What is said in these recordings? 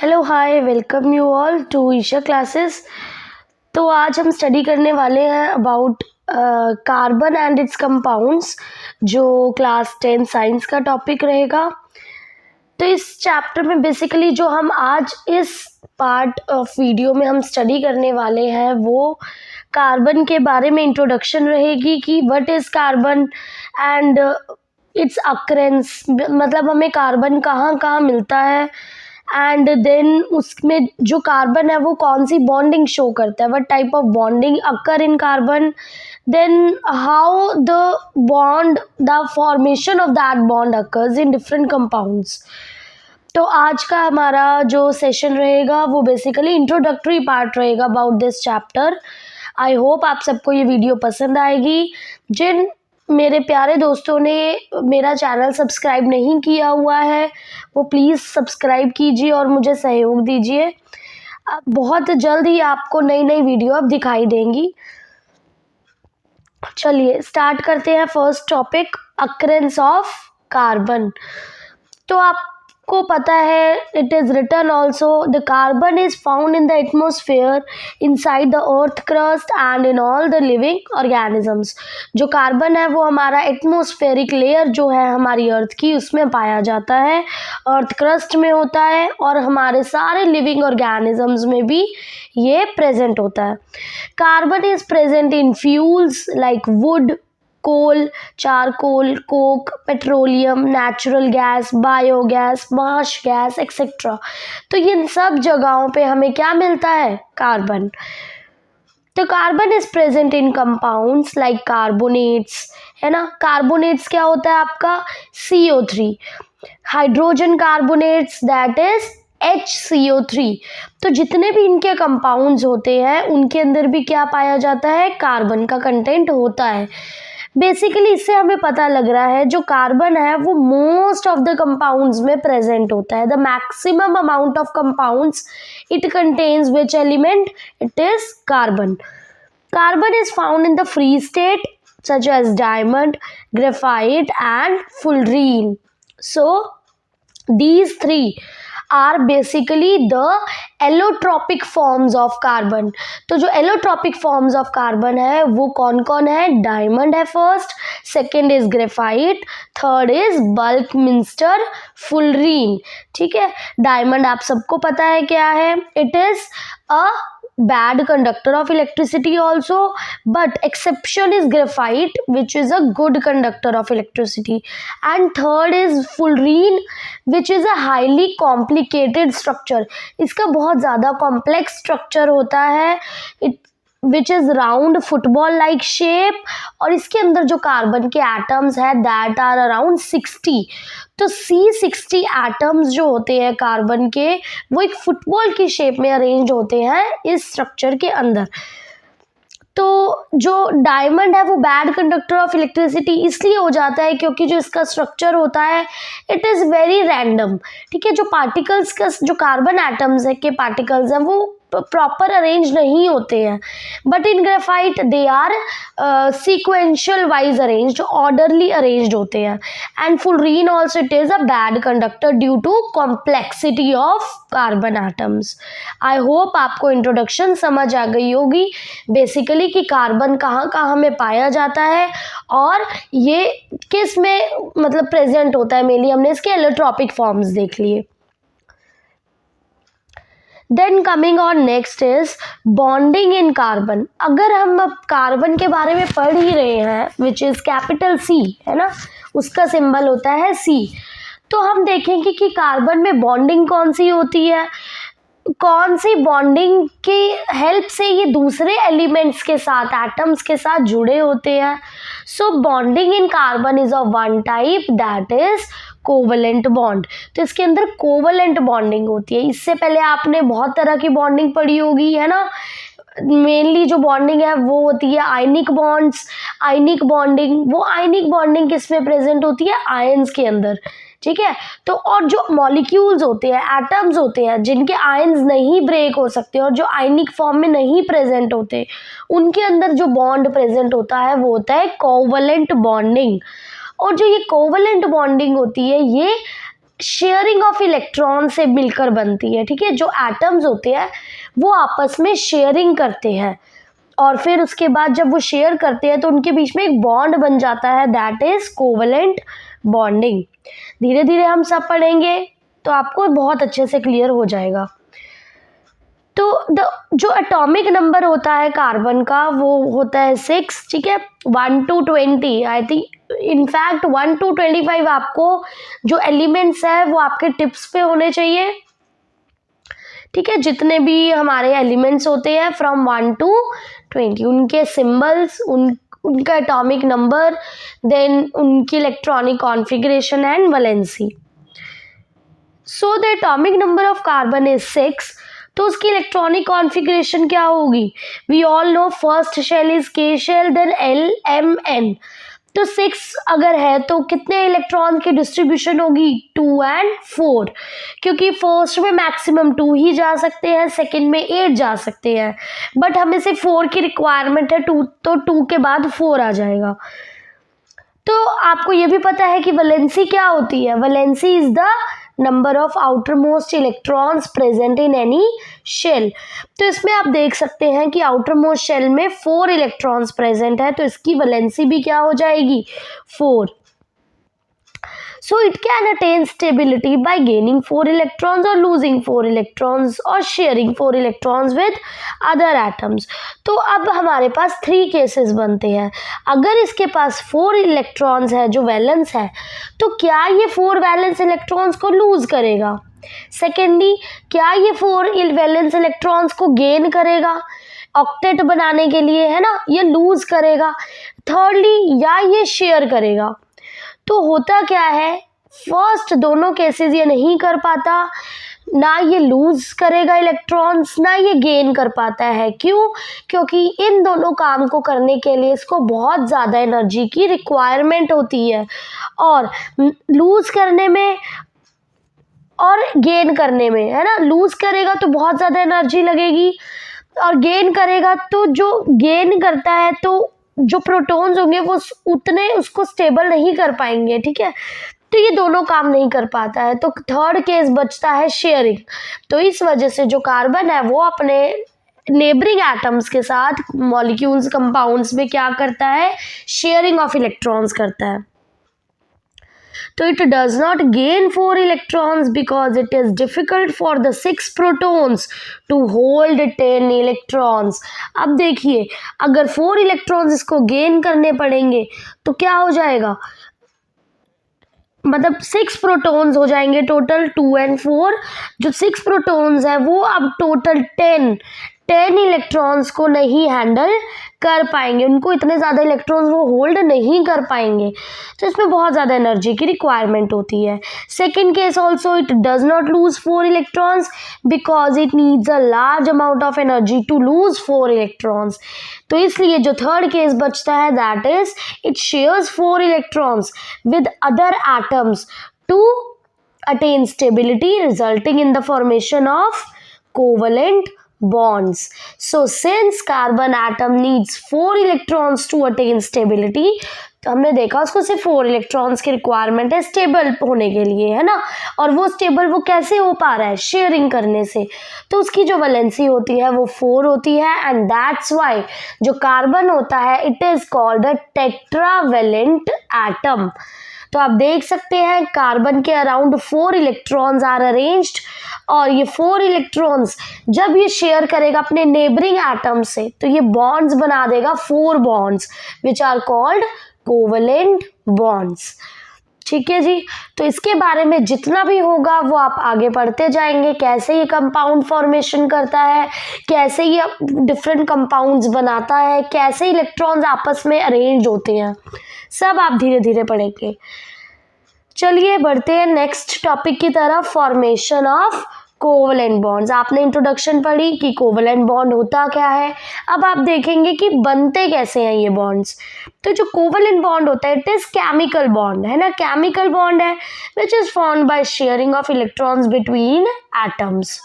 Hello hi, welcome you all to Isha classes. तो आज हम स्टडी करने वाले हैं about carbon and its compounds, जो क्लास 10 साइंस का टॉपिक रहेगा। तो इस चैप्टर में बेसिकली जो हम आज इस पार्ट ऑफ वीडियो में हम स्टडी करने वाले हैं वो कार्बन के बारे में इंट्रोडक्शन रहेगी कि what is carbon and its occurrence, मतलब हमें कार्बन कहाँ कहाँ मिलता है, एंड देन उसमें जो कार्बन है वो कौन सी बॉन्डिंग शो करता है, what type of bonding occur in carbon, then how the bond the formation of that bond occurs in different compounds. तो आज का हमारा जो सेशन रहेगा वो बेसिकली इंट्रोडक्टरी पार्ट रहेगा about this chapter. I hope आप सबको ये वीडियो पसंद आएगी। जिन मेरे प्यारे दोस्तों ने मेरा चैनल सब्सक्राइब नहीं किया हुआ है वो प्लीज़ सब्सक्राइब कीजिए और मुझे सहयोग दीजिए। बहुत जल्द ही आपको नई नई वीडियो अब दिखाई देंगी। चलिए स्टार्ट करते हैं first topic, occurrence of carbon. तो आपको पता है, it is written also, the carbon is found in the atmosphere inside the earth crust and in all the living organisms. जो कार्बन है वो हमारा एटमोस्फेरिक लेयर जो है हमारी अर्थ की, उसमें पाया जाता है, अर्थ क्रस्ट में होता है और हमारे सारे लिविंग ऑर्गेनिजम्स में भी ये प्रेजेंट होता है। Carbon is present in fuels like wood, coal, charcoal, coke, petroleum, natural gas, biogas, marsh gas etcetera. तो इन सब जगहों पे हमें क्या मिलता है? कार्बन। तो carbon is present in compounds like carbonates, है ना। कार्बोनेट्स क्या होता है आपका? CO3, hydrogen carbonates that is HCO3। तो जितने भी इनके कंपाउंड्स होते हैं उनके अंदर भी क्या पाया जाता है? कार्बन का कंटेंट होता है। बेसिकली इससे हमें पता लग रहा है जो कार्बन है वो मोस्ट ऑफ द कंपाउंड्स में प्रेजेंट होता है। The maximum amount of compounds it contains which element? It is carbon. Carbon is found in the free state such as diamond, graphite and fullerene. So these three are basically the allotropic forms of carbon. तो जो allotropic forms of carbon है वो कौन कौन है? Diamond है first, second is graphite, third is buckminster fullerene. ठीक है, डायमंड आप सबको पता है क्या है? It is a bad conductor of electricity also, but exception is graphite which is a good conductor of electricity, and third is fullerene which is a highly complicated structure. इसका बहुत ज़्यादा complex structure होता है, which is round football like shape, और इसके अंदर जो carbon के एटम्स है that are around 60। तो C60 एटम्स जो होते हैं कार्बन के वो एक फुटबॉल की शेप में अरेंज होते हैं इस स्ट्रक्चर के अंदर। तो जो डायमंड है वो बैड कंडक्टर ऑफ इलेक्ट्रिसिटी इसलिए हो जाता है क्योंकि जो इसका स्ट्रक्चर होता है इट इज़ वेरी रैंडम। ठीक है, जो पार्टिकल्स का जो कार्बन एटम्स है के पार्टिकल्स हैं वो प्रॉपर अरेंज नहीं होते हैं, but in graphite they are sequential wise arranged, orderly arranged होते हैं। And fullerene also it is a bad conductor due to complexity of carbon atoms. I hope आपको इंट्रोडक्शन समझ आ गई होगी बेसिकली कि कार्बन कहाँ कहाँ में पाया जाता है और ये किस में मतलब प्रेजेंट होता है। मेनली हमने इसके एलोट्रॉपिक फॉर्म्स देख लिए। Then coming on next is bonding in carbon. अगर हम अब कार्बन के बारे में पढ़ ही रहे हैं विच इज़ कैपिटल C, है ना, उसका सिंबल होता है C, तो हम देखेंगे कि कार्बन में बॉन्डिंग कौन सी होती है, कौन सी बॉन्डिंग की हेल्प से ये दूसरे एलिमेंट्स के साथ, एटम्स के साथ जुड़े होते हैं। So bonding in carbon is of one type that is covalent bond. तो इसके अंदर कोवलेंट बॉन्डिंग होती है। इससे पहले आपने बहुत तरह की बॉन्डिंग पढ़ी होगी, है ना। मेनली जो बॉन्डिंग है वो होती है आयनिक बॉन्ड्स, आयनिक बॉन्डिंग। वो आयनिक बॉन्डिंग किस में प्रेजेंट होती है? आयंस के अंदर। ठीक है, तो और जो मॉलिक्यूल्स होते हैं, एटम्स होते हैं जिनके आयंस नहीं ब्रेक हो सकते और जो आयनिक फॉर्म में नहीं प्रेजेंट होते, उनके अंदर जो बॉन्ड प्रेजेंट होता है वो होता है कोवलेंट बॉन्डिंग। और जो ये कोवलेंट बॉन्डिंग होती है ये शेयरिंग ऑफ इलेक्ट्रॉन से मिलकर बनती है, ठीक है। जो एटम्स होते हैं वो आपस में शेयरिंग करते हैं और फिर उसके बाद जब वो शेयर करते हैं तो उनके बीच में एक बॉन्ड बन जाता है, दैट इज कोवलेंट बॉन्डिंग। धीरे धीरे हम सब पढ़ेंगे तो आपको बहुत अच्छे से क्लियर हो जाएगा। तो जो एटॉमिक नंबर होता है कार्बन का वो होता है 6, ठीक है। 1 to 20, I think in fact 1 to 25 आपको जो एलिमेंट्स है वो आपके टिप्स पे होने चाहिए, ठीक है। जितने भी हमारे एलिमेंट्स होते हैं फ्रॉम 1 to 20, उनके सिंबल्स, उनका एटॉमिक नंबर, देन उनकी electronic configuration and valency. So the atomic number of carbon is 6। तो उसकी इलेक्ट्रॉनिक कॉन्फ़िगरेशन क्या होगी? We all know first shell is K shell, then LMN। तो 6 अगर है तो कितने इलेक्ट्रॉन की डिस्ट्रीब्यूशन होगी? 2 and 4, क्योंकि फर्स्ट में मैक्सिमम 2 ही जा सकते हैं, सेकंड में 8 जा सकते हैं, बट हमें सिर्फ 4 की रिक्वायरमेंट है, 2 तो 2 के बाद 4 आ जाएगा। तो आपको ये भी पता है कि वैलेंसी क्या होती है? Valency is the number of outermost electrons present in any shell. तो इसमें आप देख सकते हैं कि आउटरमोस्ट शेल में 4 इलेक्ट्रॉन्स प्रेजेंट है, तो इसकी वैलेंसी भी क्या हो जाएगी? 4। So it can attain stability by gaining 4 electrons or losing 4 electrons or sharing 4 electrons with other atoms। तो अब हमारे पास 3 केसेस बनते हैं। अगर इसके पास 4 इलेक्ट्रॉन्स है जो वैलेंस है, तो क्या ये 4 वैलेंस इलेक्ट्रॉन्स को लूज करेगा? सेकेंडली, क्या ये 4 वैलेंस इलेक्ट्रॉन्स को गेन करेगा ऑक्टेट बनाने के लिए, है ना, ये लूज करेगा? थर्डली, या ये शेयर करेगा? तो होता क्या है, फर्स्ट दोनों केसेस ये नहीं कर पाता, ना ये लूज करेगा इलेक्ट्रॉन्स, ना ये गेन कर पाता है। क्यों? क्योंकि इन दोनों काम को करने के लिए इसको बहुत ज़्यादा एनर्जी की रिक्वायरमेंट होती है, और लूज करने में और गेन करने में, है ना, लूज करेगा तो बहुत ज़्यादा एनर्जी लगेगी, और गेन करेगा तो जो गेन करता है तो जो प्रोटॉन्स होंगे वो उतने उसको स्टेबल नहीं कर पाएंगे, ठीक है। तो ये दोनों काम नहीं कर पाता है, तो थर्ड केस बचता है शेयरिंग। तो इस वजह से जो कार्बन है वो अपने नेबरिंग एटम्स के साथ मॉलिक्यूल्स, कंपाउंड्स में क्या करता है? शेयरिंग ऑफ इलेक्ट्रॉन्स करता है। तो it does not gain 4 electrons because it is difficult for the 6 protons to hold 10 electrons। अब देखिए, अगर 4 इलेक्ट्रॉन्स इसको गेन करने पड़ेंगे तो क्या हो जाएगा? मतलब 6 प्रोटॉन्स हो जाएंगे टोटल, 2 and 4। जो 6 प्रोटॉन्स है वो अब टोटल 10 इलेक्ट्रॉन्स को नहीं हैंडल कर पाएंगे, उनको इतने ज़्यादा इलेक्ट्रॉन्स वो होल्ड नहीं कर पाएंगे, तो इसमें बहुत ज़्यादा एनर्जी की रिक्वायरमेंट होती है। Second case also, it does not lose 4 electrons because it needs a large amount of energy to lose 4 electrons. तो इसलिए जो थर्ड केस बचता है, that is it shares 4 electrons with other atoms to attain stability resulting in the formation of covalent bonds। So since carbon atom needs 4 electrons to attain stability, तो हमने देखा उसको सिर्फ 4 इलेक्ट्रॉन्स की रिक्वायरमेंट है stable होने के लिए, है ना। और वो स्टेबल वो कैसे हो पा रहा है? शेयरिंग करने से। तो उसकी जो वैलेंसी होती है वो 4 होती है, एंड दैट्स वाई जो कार्बन होता है it is called a tetravalent atom. तो आप देख सकते हैं कार्बन के अराउंड 4 इलेक्ट्रॉन्स आर अरेंज्ड, और ये 4 इलेक्ट्रॉन्स जब ये शेयर करेगा अपने नेबरिंग एटम से तो ये बॉन्ड्स बना देगा, 4 bonds which are called covalent bonds. ठीक है जी। तो इसके बारे में जितना भी होगा वो आप आगे पढ़ते जाएंगे, कैसे ये कंपाउंड फॉर्मेशन करता है, कैसे ये डिफरेंट कंपाउंड्स बनाता है, कैसे इलेक्ट्रॉन्स आपस में अरेंज होते हैं, सब आप धीरे धीरे पढ़ेंगे। चलिए बढ़ते हैं नेक्स्ट टॉपिक की तरफ, फॉर्मेशन ऑफ कोवलेंट बॉन्ड्स। आपने इंट्रोडक्शन पढ़ी कि कोवलेंट बॉन्ड होता क्या है, अब आप देखेंगे कि बनते कैसे हैं ये बॉन्ड्स। तो जो कोवलेंट बॉन्ड होता है इट इज केमिकल बॉन्ड, है ना, केमिकल बॉन्ड है which is formed by sharing of electrons between atoms.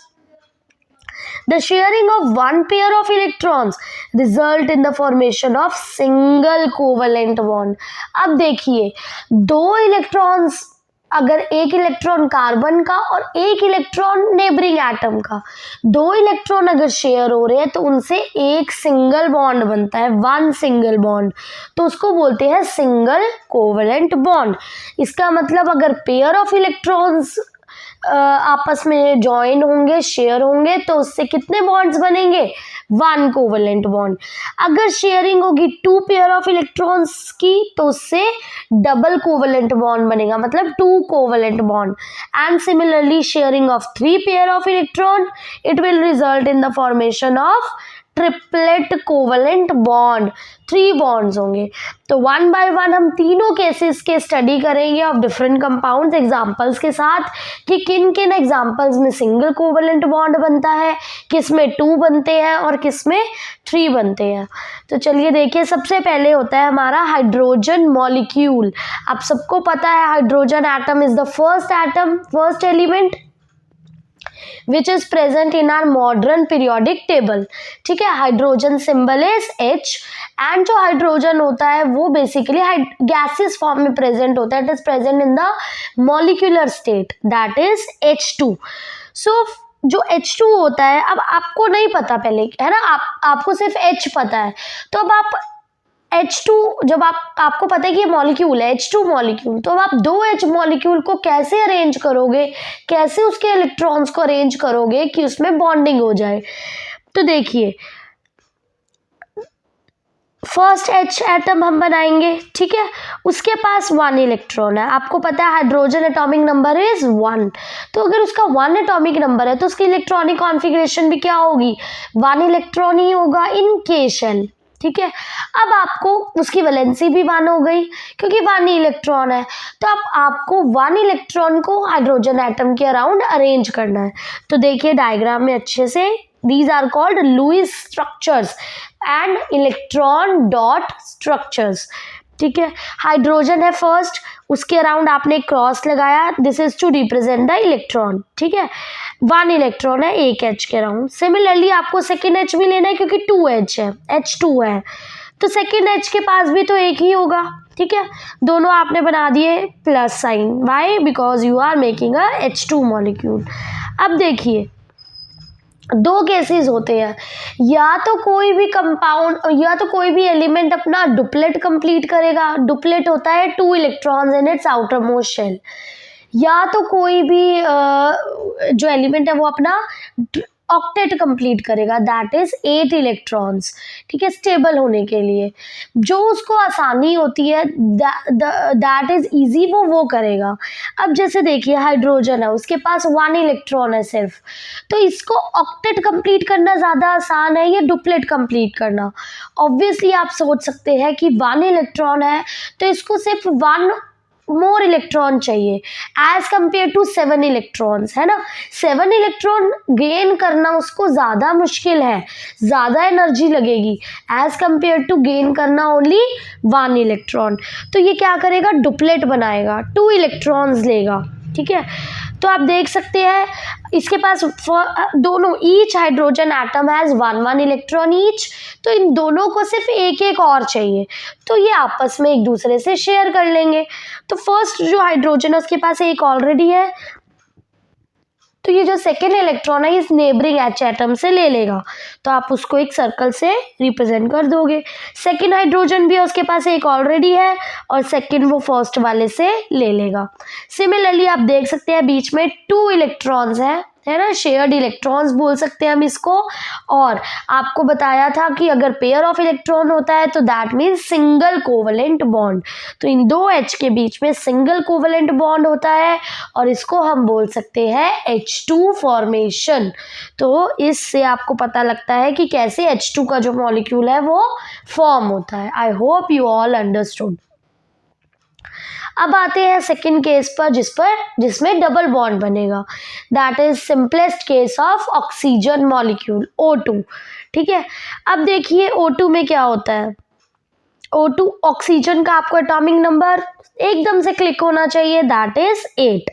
The sharing of one pair of electrons result in the formation of single covalent bond। अब देखिए, 2 electrons अगर एक electron carbon का और एक इलेक्ट्रॉन नेबरिंग एटम का, दो इलेक्ट्रॉन अगर शेयर हो रहे हैं तो उनसे एक सिंगल बॉन्ड बनता है, वन सिंगल बॉन्ड, तो उसको बोलते हैं सिंगल कोवेलेंट बॉन्ड। इसका मतलब अगर पेयर ऑफ इलेक्ट्रॉन्स आपस में ज्वाइन होंगे, शेयर होंगे, तो उससे कितने बॉन्ड्स बनेंगे, वन कोवेलेंट बॉन्ड। अगर शेयरिंग होगी टू पेयर ऑफ इलेक्ट्रॉन्स की तो उससे डबल कोवेलेंट बॉन्ड बनेगा, मतलब two covalent bond. And similarly sharing of three pair of electron, it will result in the formation of triplet covalent bond, three bonds होंगे। तो one by one हम तीनों cases के स्टडी करेंगे of different compounds examples के साथ, कि किन किन एग्जांपल्स में सिंगल कोवेलेंट बॉन्ड बनता है, किस में टू बनते हैं और किस में थ्री बनते हैं। तो चलिए देखिए, सबसे पहले होता है हमारा हाइड्रोजन मॉलिक्यूल। आप सबको पता है hydrogen atom is the first atom, first element which is present in our modern periodic table। ठीक है, hydrogen symbol is H, and जो हाइड्रोजन होता है वो बेसिकली गैसियस फॉर्म में प्रेजेंट होता है, it is present in the molecular state, that is H2। सो जो H2 होता है, अब आपको नहीं पता पहले, है ना, आपको सिर्फ H पता है, तो अब आप H2, जब आपको पता है कि ये मॉलिक्यूल है H2 मॉलिक्यूल, तो अब आप दो H मॉलिक्यूल को कैसे अरेंज करोगे, कैसे उसके इलेक्ट्रॉन्स को अरेंज करोगे कि उसमें बॉन्डिंग हो जाए। तो देखिए, फर्स्ट H एटम हम बनाएंगे, ठीक है, उसके पास वन इलेक्ट्रॉन है। आपको पता है हाइड्रोजन एटॉमिक नंबर इज 1, तो अगर उसका 1 एटॉमिक नंबर है तो उसकी इलेक्ट्रॉनिक कॉन्फ़िगरेशन भी क्या होगी, 1 इलेक्ट्रॉन ही होगा इन K शेल। ठीक है, अब आपको उसकी वैलेंसी भी 1 हो गई क्योंकि 1 ही इलेक्ट्रॉन है, तो अब आपको 1 इलेक्ट्रॉन को हाइड्रोजन एटम के अराउंड अरेंज करना है। तो देखिए डायग्राम में अच्छे से, these are called Lewis structures and electron dot structures। ठीक है, हाइड्रोजन है फर्स्ट, उसके अराउंड आपने क्रॉस लगाया, this is to represent the electron. ठीक है, 1 इलेक्ट्रॉन है एक H के अराउंड। सिमिलरली आपको सेकेंड H भी लेना है क्योंकि 2H है, H2 है, तो सेकेंड H के पास भी तो एक ही होगा। ठीक है, दोनों आपने बना दिए plus sign, why, because you are making a H2 molecule. अब देखिए, दो केसेस होते हैं, या तो कोई भी कंपाउंड या तो कोई भी एलिमेंट अपना डुप्लेट कंप्लीट करेगा। डुप्लेट होता है 2 electrons in its outer most shell, या तो कोई भी जो एलिमेंट है वो अपना ऑक्टेट कंप्लीट करेगा, दैट इज 8 इलेक्ट्रॉन्स। ठीक है, स्टेबल होने के लिए जो उसको आसानी होती है, दैट इज इजी, वो करेगा। अब जैसे देखिए हाइड्रोजन है, उसके पास 1 इलेक्ट्रॉन है सिर्फ, तो इसको ऑक्टेट कंप्लीट करना ज़्यादा आसान है या डुप्लेट कंप्लीट करना। ऑब्वियसली आप सोच सकते हैं कि 1 इलेक्ट्रॉन है तो इसको सिर्फ 1 मोर इलेक्ट्रॉन चाहिए एज कंपेयर टू 7 इलेक्ट्रॉन्स, है ना। 7 इलेक्ट्रॉन गेन करना उसको ज़्यादा मुश्किल है, ज़्यादा एनर्जी लगेगी एज कंपेयर टू गेन करना ओनली 1 इलेक्ट्रॉन। तो ये क्या करेगा, डुप्लेट बनाएगा, 2 इलेक्ट्रॉन्स लेगा। ठीक है, तो आप देख सकते हैं इसके पास दोनों, each hydrogen atom has 1 electron each, तो इन दोनों को सिर्फ एक एक और चाहिए, तो ये आपस में एक दूसरे से शेयर कर लेंगे। तो फर्स्ट जो हाइड्रोजन है उसके पास एक ऑलरेडी है, तो ये जो सेकेंड इलेक्ट्रॉन है इस नेबरिंग H एटम से ले लेगा, तो आप उसको एक सर्कल से रिप्रेजेंट कर दोगे। सेकेंड हाइड्रोजन भी है, उसके पास एक ऑलरेडी है और सेकेंड वो फर्स्ट वाले से ले लेगा। सिमिलरली आप देख सकते हैं बीच में 2 इलेक्ट्रॉन्स हैं, है ना, शेयर्ड इलेक्ट्रॉन्स बोल सकते हैं हम इसको। और आपको बताया था कि अगर पेयर ऑफ इलेक्ट्रॉन होता है तो that means single covalent bond, तो इन दो H के बीच में सिंगल कोवेलेंट बॉन्ड होता है और इसको हम बोल सकते हैं H2 फॉर्मेशन। तो इससे आपको पता लगता है कि कैसे H2 का जो मॉलिक्यूल है वो फॉर्म होता है। I hope you all understood. अब आते हैं सेकेंड केस पर, जिसमें डबल बॉन्ड बनेगा, that is simplest case of oxygen molecule O2। ठीक है, अब देखिए O2 में क्या होता है, O2 ऑक्सीजन का आपको एटॉमिक नंबर एकदम से क्लिक होना चाहिए, दैट इज 8।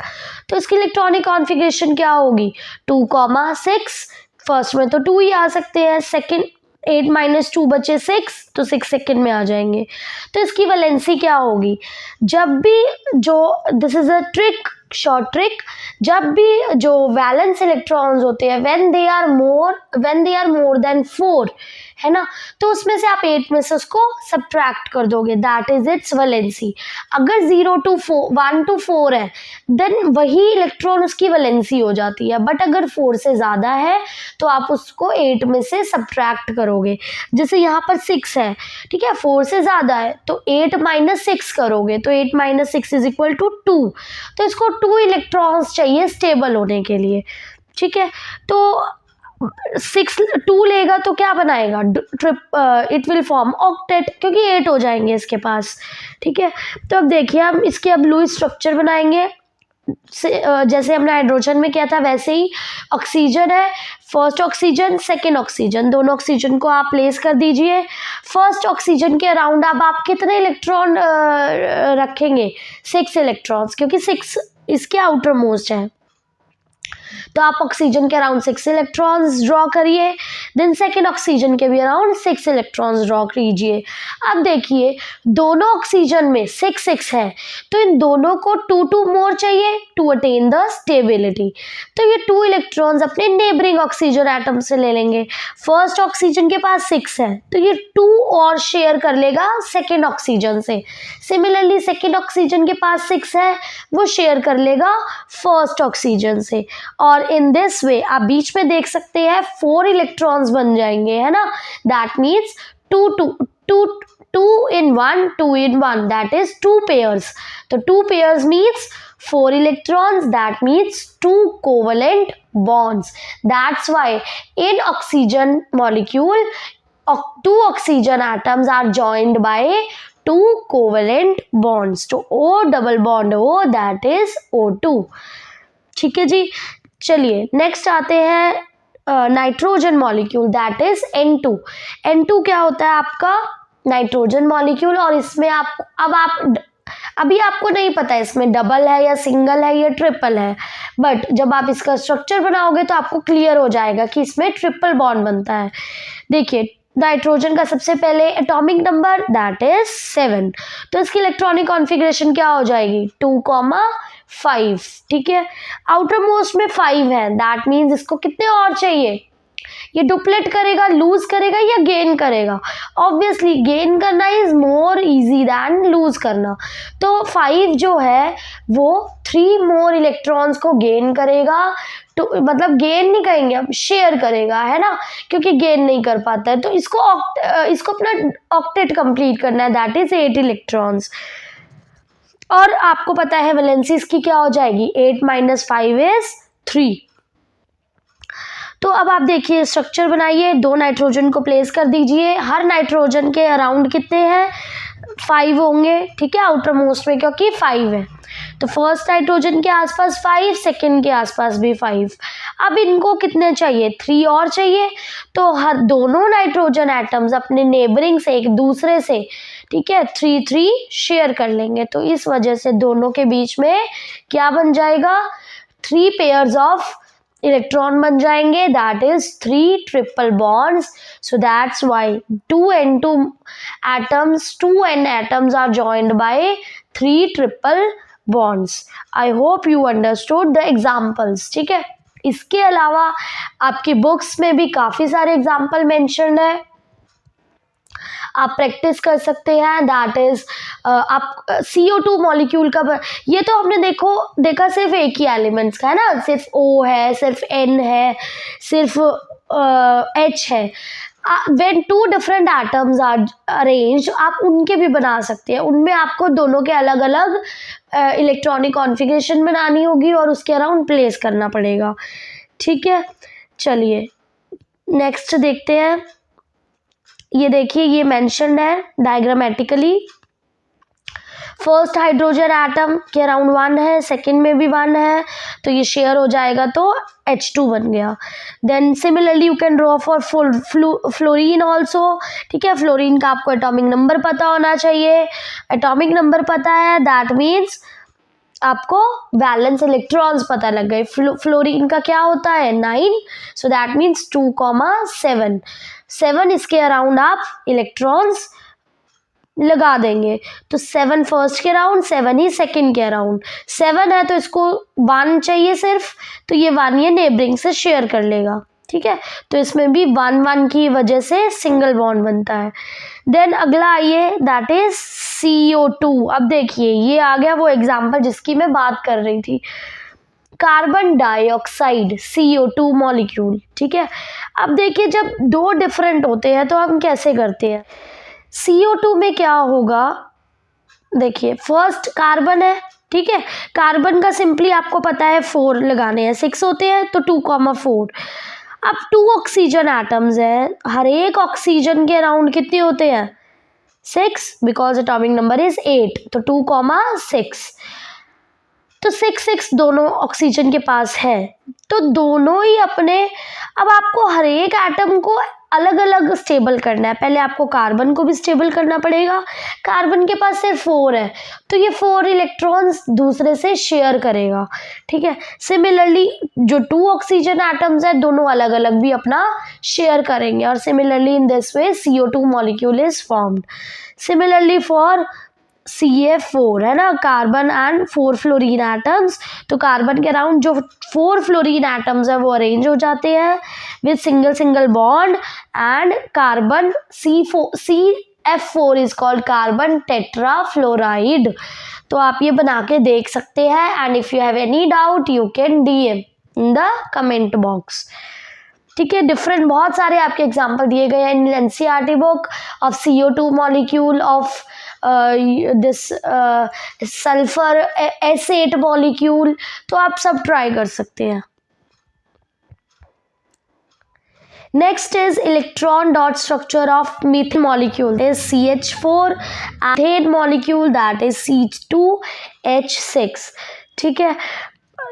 तो इसकी इलेक्ट्रॉनिक कॉन्फ़िगरेशन क्या होगी, 2,6। फर्स्ट में तो 2 ही आ सकते हैं, सेकेंड 8 माइनस 2 बचे 6, तो 6 सेकेंड में आ जाएंगे। तो इसकी वैलेंसी क्या होगी, जब भी जो, this is a trick, short trick, जब भी जो वैलेंस इलेक्ट्रॉन्स होते हैं when they are more than 4, है ना, तो उसमें से आप 8 में से उसको सब्ट्रैक्ट कर दोगे, दैट इज इट्स वैलेंसी। अगर 0 to 4, 1 to 4 है, देन वही इलेक्ट्रॉन उसकी वैलेंसी हो जाती है, बट अगर 4 से ज़्यादा है तो आप उसको 8 में से सब्ट्रैक्ट करोगे। जैसे यहाँ पर 6 है, ठीक है, 4 से ज़्यादा है तो 8 माइनस 6 करोगे, तो 8 माइनस 6 इज इक्वल टू 2। तो इसको 2 इलेक्ट्रॉन्स चाहिए स्टेबल होने के लिए, ठीक है। तो 2 लेगा तो क्या बनाएगा, इट विल फॉर्म ऑक्टेट, क्योंकि 8 हो जाएंगे इसके पास, ठीक है। तो अब देखिए हम इसके अब लुईस स्ट्रक्चर बनाएंगे, जैसे हमने हाइड्रोजन में किया था वैसे ही। ऑक्सीजन है, फर्स्ट ऑक्सीजन सेकेंड ऑक्सीजन, दोनों ऑक्सीजन को आप प्लेस कर दीजिए। फर्स्ट ऑक्सीजन के अराउंड अब आप कितने इलेक्ट्रॉन रखेंगे, 6 इलेक्ट्रॉन्स, क्योंकि 6 इसके आउटर मोस्ट है, तो आप ऑक्सीजन के अराउंड 6 इलेक्ट्रॉन्स ड्रॉ करिए। देन सेकेंड ऑक्सीजन के भी अराउंड 6 इलेक्ट्रॉन्स ड्रॉ कीजिए। अब देखिए दोनों ऑक्सीजन में 6 है, तो इन दोनों को 2 मोर चाहिए टू अटेन द स्टेबिलिटी। तो ये 2 इलेक्ट्रॉन्स अपने नेबरिंग ऑक्सीजन एटम से ले लेंगे। फर्स्ट ऑक्सीजन के पास 6 है, तो ये 2 और शेयर कर लेगा सेकेंड ऑक्सीजन से। सिमिलरली सेकेंड ऑक्सीजन के पास 6 है, वो शेयर कर लेगा फर्स्ट ऑक्सीजन से। और इन दिस वे आप बीच में देख सकते हैं 4 इलेक्ट्रॉन्स बन जाएंगे, है ना, that means 2 in 1, 2 in 1, that is 2 pairs. तो 2 pairs means 4 electrons, that means 2 covalent bonds. That's why in oxygen molecule 2 oxygen atoms are joined by 2 covalent bonds. तो O double bond O, that is O2, ठीक है जी। चलिए next आते हैं nitrogen molecule, that is N2। N2 क्या होता है आपका, नाइट्रोजन मॉलिक्यूल। और इसमें अभी आपको नहीं पता है इसमें डबल है या सिंगल है या ट्रिपल है, बट जब आप इसका स्ट्रक्चर बनाओगे तो आपको क्लियर हो जाएगा कि इसमें ट्रिपल बॉन्ड बनता है। देखिए नाइट्रोजन का सबसे पहले एटॉमिक नंबर दैट इज 7, तो इसकी इलेक्ट्रॉनिक कॉन्फ़िगरेशन क्या हो जाएगी 2,5, ठीक है। आउटर मोस्ट में 5 है, दैट मीन्स इसको कितने और चाहिए, ये डुप्लेट करेगा, लूज करेगा या गेन करेगा। ऑब्वियसली गेन करना is more easy than lose करना, तो 5 जो है वो 3 मोर इलेक्ट्रॉन्स को गेन करेगा। तो मतलब गेन नहीं कहेंगे, अब शेयर करेगा, है ना, क्योंकि गेन नहीं कर पाता है। तो इसको अपना ऑक्टेट कंप्लीट करना है, दैट इज 8 इलेक्ट्रॉन्स। और आपको पता है वैलेंसी इसकी क्या हो जाएगी, 8 माइनस 5 इज 3। तो अब आप देखिए स्ट्रक्चर बनाइए, 2 नाइट्रोजन को प्लेस कर दीजिए। हर नाइट्रोजन के अराउंड कितने हैं, 5 होंगे, ठीक है, आउटर मोस्ट में क्योंकि 5 है। तो फर्स्ट नाइट्रोजन के आसपास 5, सेकंड के आसपास भी 5। अब इनको कितने चाहिए, 3 और चाहिए। तो हर दोनों नाइट्रोजन एटम्स अपने नेबरिंग से एक दूसरे से, ठीक है, 3 शेयर कर लेंगे। तो इस वजह से दोनों के बीच में क्या बन जाएगा, 3 पेयर्स ऑफ इलेक्ट्रॉन बन जाएंगे, that is 3 triple bonds. So that's why 2n2 atoms, 2n atoms are joined by 3 triple bonds. I hope you understood the examples, ठीक है। इसके अलावा आपकी बुक्स में भी काफ़ी सारे एग्जाम्पल मेंशन्ड है, आप प्रैक्टिस कर सकते हैं। दैट इज आप CO2 मॉलिक्यूल का, ये तो हमने देखा सिर्फ एक ही एलिमेंट्स का है ना, सिर्फ O है, सिर्फ N है, सिर्फ H है। when 2 different atoms are arranged, आप उनके भी बना सकते हैं, उनमें आपको दोनों के अलग अलग इलेक्ट्रॉनिक कॉन्फ़िगरेशन बनानी होगी और उसके अराउंड प्लेस करना पड़ेगा, ठीक है। चलिए नेक्स्ट देखते हैं। ये देखिए ये मेंशन्ड है डायग्रामेटिकली, फर्स्ट हाइड्रोजन एटम के अराउंड 1 है, सेकंड में भी 1 है, तो ये शेयर हो जाएगा तो H2 बन गया। Then similarly you can draw for fluorine also, ठीक है। फ्लोरीन का आपको एटॉमिक नंबर पता होना चाहिए, एटॉमिक नंबर पता है, दैट मीन्स आपको वैलेंस इलेक्ट्रॉन्स पता लग गए। फ्लोरीन का क्या होता है 9, सो दैट मीन्स 2,7 7 इसके अराउंड आप इलेक्ट्रॉन्स लगा देंगे। तो 7 फर्स्ट के अराउंड, 7 ही सेकंड के अराउंड। 7 है तो इसको 1 चाहिए सिर्फ, तो ये 1 ये नेबरिंग से शेयर कर लेगा, ठीक है। तो इसमें भी 1 1 की वजह से सिंगल बॉन्ड बनता है। देन अगला आइए, दैट इज CO2। अब देखिए ये आ गया वो एग्जाम्पल जिसकी मैं बात कर रही थी, कार्बन डाइऑक्साइड CO2 मॉलिक्यूल, ठीक है। अब देखिए जब दो डिफरेंट होते हैं तो हम कैसे करते हैं। CO2 में क्या होगा, देखिए फर्स्ट कार्बन है, ठीक है। कार्बन का सिंपली आपको पता है 4 लगाने हैं, 6 होते हैं तो 2,4। अब 2 ऑक्सीजन एटम्स है, हर एक ऑक्सीजन के अराउंड कितने होते हैं 6, बिकॉज एटॉमिक नंबर इज 8, तो 2,6। तो 6 6 दोनों ऑक्सीजन के पास है, तो दोनों ही अपने, अब आपको हर एक एटम को अलग अलग स्टेबल करना है। पहले आपको कार्बन को भी स्टेबल करना पड़ेगा, कार्बन के पास सिर्फ 4 है तो ये 4 इलेक्ट्रॉन्स दूसरे से शेयर करेगा, ठीक है। सिमिलरली जो 2 ऑक्सीजन एटम्स है दोनों अलग अलग भी अपना शेयर करेंगे, और similarly in this way CO2 molecule is formed. Similarly for CF4 है ना, कार्बन एंड 4 फ्लोरीन एटम्स, तो कार्बन के अराउंड जो 4 फ्लोरीन एटम्स है वो अरेंज हो जाते हैं with single single bond, and carbon CF4 is called carbon tetrafluoride. तो आप ये बना के देख सकते हैं, and if you have any doubt you can DM in the comment box, ठीक है। डिफरेंट बहुत सारे आपके एग्जाम्पल दिए गए हैं इन NCERT book of CO2 molecule, of this sulphur S8 molecule, तो आप सब ट्राई कर सकते हैं। Next is electron dot structure of methane molecule is CH4, ethane molecule that is C2H6, ठीक है।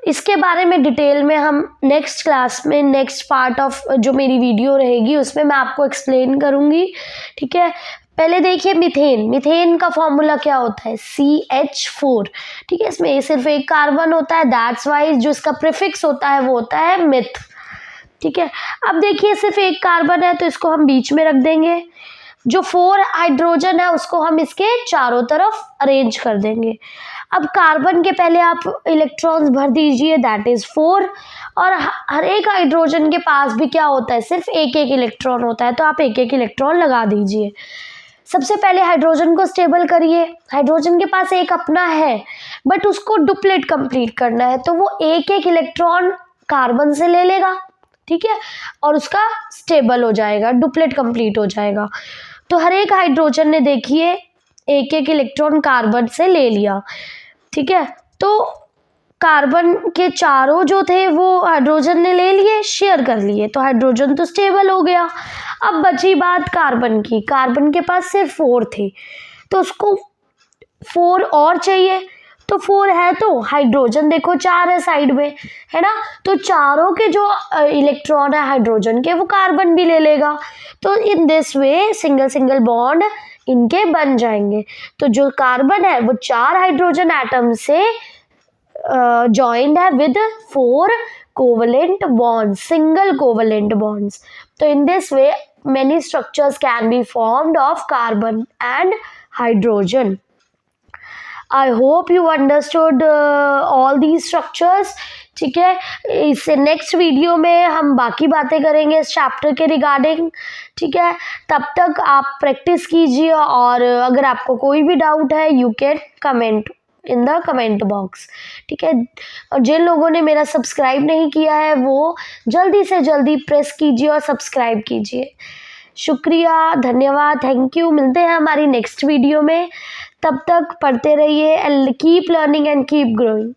इसके बारे में डिटेल में हम नेक्स्ट क्लास में, नेक्स्ट पार्ट ऑफ जो मेरी वीडियो रहेगी उसमें मैं आपको एक्सप्लेन करूंगी, ठीक है। पहले देखिए मीथेन, मीथेन का फॉर्मूला क्या होता है CH4, ठीक है। इसमें सिर्फ एक कार्बन होता है, दैट्स वाई जो इसका प्रीफिक्स होता है वो होता है मिथ, ठीक है। अब देखिए सिर्फ एक कार्बन है तो इसको हम बीच में रख देंगे, जो 4 हाइड्रोजन है उसको हम इसके चारों तरफ अरेंज कर देंगे। अब कार्बन के पहले आप इलेक्ट्रॉन्स भर दीजिए, दैट इज 4, और हर एक हाइड्रोजन के पास भी क्या होता है सिर्फ एक एक इलेक्ट्रॉन होता है, तो आप एक एक इलेक्ट्रॉन लगा दीजिए। सबसे पहले हाइड्रोजन को स्टेबल करिए, हाइड्रोजन के पास एक अपना है बट उसको डुप्लेट कंप्लीट करना है, तो वो एक एक इलेक्ट्रॉन कार्बन से ले लेगा, ठीक है, और उसका स्टेबल हो जाएगा, डुप्लेट कंप्लीट हो जाएगा। तो हर एक हाइड्रोजन ने देखिए एक एक इलेक्ट्रॉन कार्बन से ले लिया, ठीक है। तो कार्बन के चारों जो थे वो हाइड्रोजन ने ले लिए, शेयर कर लिए, तो हाइड्रोजन तो स्टेबल हो गया। अब बची बात कार्बन की, कार्बन के पास सिर्फ 4 थे तो उसको 4 और चाहिए, तो 4 है तो हाइड्रोजन देखो 4 है साइड में, है ना, तो चारों के जो इलेक्ट्रॉन है हाइड्रोजन के वो कार्बन भी ले लेगा, तो in this way single single bond इनके बन जाएंगे। तो जो कार्बन है वो 4 हाइड्रोजन एटम से जॉइंड है with 4 covalent bonds, single covalent bonds. तो in this way many structures can be formed of carbon and hydrogen. I hope you understood all these structures, ठीक है। इस नेक्स्ट वीडियो में हम बाकी बातें करेंगे इस चैप्टर के रिगार्डिंग, ठीक है। तब तक आप प्रैक्टिस कीजिए, और अगर आपको कोई भी डाउट है you can comment in the comment box, ठीक है। और जिन लोगों ने मेरा सब्सक्राइब नहीं किया है वो जल्दी से जल्दी प्रेस कीजिए और सब्सक्राइब कीजिए। शुक्रिया, धन्यवाद, थैंक यू। मिलते हैं हमारी नेक्स्ट वीडियो में, तब तक पढ़ते रहिए and keep learning and keep growing.